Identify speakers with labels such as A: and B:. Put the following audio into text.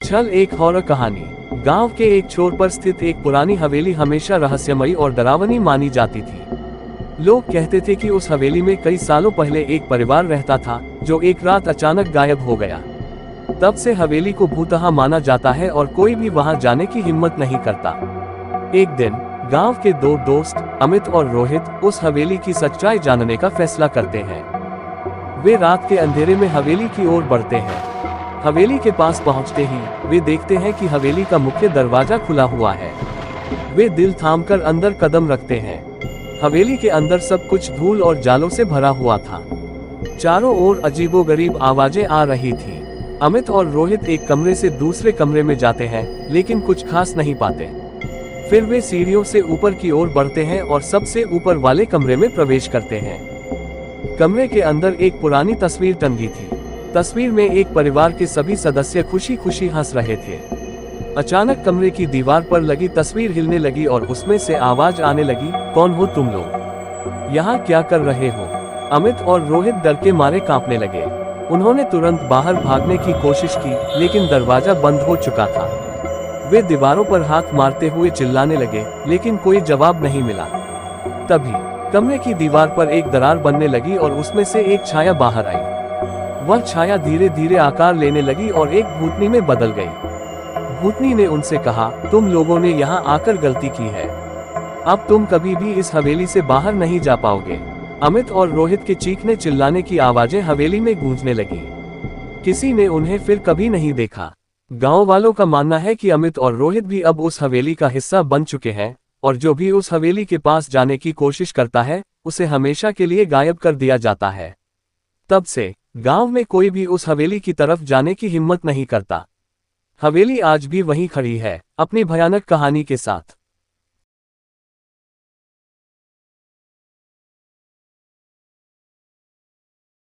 A: छल एक हॉरर कहानी। गांव के एक छोर पर स्थित एक पुरानी हवेली हमेशा रहस्यमयी और डरावनी मानी जाती थी। लोग कहते थे कि उस हवेली में कई सालों पहले एक परिवार रहता था जो एक रात अचानक गायब हो गया। तब से हवेली को भूतहा माना जाता है और कोई भी वहां जाने की हिम्मत नहीं करता। एक दिन गांव के दो दोस्त अमित और रोहित उस हवेली की सच्चाई जानने का फैसला करते हैं। वे रात के अंधेरे में हवेली की ओर बढ़ते हैं। हवेली के पास पहुंचते ही वे देखते हैं कि हवेली का मुख्य दरवाजा खुला हुआ है। वे दिल थामकर अंदर कदम रखते हैं। हवेली के अंदर सब कुछ धूल और जालों से भरा हुआ था। चारों ओर अजीबोगरीब आवाजें आ रही थीं। अमित और रोहित एक कमरे से दूसरे कमरे में जाते हैं, लेकिन कुछ खास नहीं पाते। फिर वे सीढ़ियों से ऊपर की ओर बढ़ते हैं और सबसे ऊपर वाले कमरे में प्रवेश करते हैं। कमरे के अंदर एक पुरानी तस्वीर टंगी थी। तस्वीर में एक परिवार के सभी सदस्य खुशी खुशी हंस रहे थे। अचानक कमरे की दीवार पर लगी तस्वीर हिलने लगी और उसमें से आवाज आने लगी, कौन हो तुम लोग? यहाँ क्या कर रहे हो? अमित और रोहित डर के मारे कांपने लगे। उन्होंने तुरंत बाहर भागने की कोशिश की, लेकिन दरवाजा बंद हो चुका था। वे दीवारों पर हाथ मारते हुए चिल्लाने लगे, लेकिन कोई जवाब नहीं मिला। तभी कमरे की दीवार पर एक दरार बनने लगी और उसमें से एक छाया बाहर आई। वह छाया धीरे धीरे आकार लेने लगी और एक भूतनी में बदल गई। भूतनी ने उनसे कहा, तुम लोगों ने यहाँ आकर गलती की है। अब तुम कभी भी इस हवेली से बाहर नहीं जा पाओगे। अमित और रोहित के चीखने चिल्लाने की आवाजें हवेली में गूंजने लगी। किसी ने उन्हें फिर कभी नहीं देखा। गांव वालों का मानना है कि अमित और रोहित भी अब उस हवेली का हिस्सा बन चुके हैं, और जो भी उस हवेली के पास जाने की कोशिश करता है उसे हमेशा के लिए गायब कर दिया जाता है। तब से गांव में कोई भी उस हवेली की तरफ जाने की हिम्मत नहीं करता। हवेली आज भी वहीं खड़ी है, अपनी भयानक कहानी के साथ।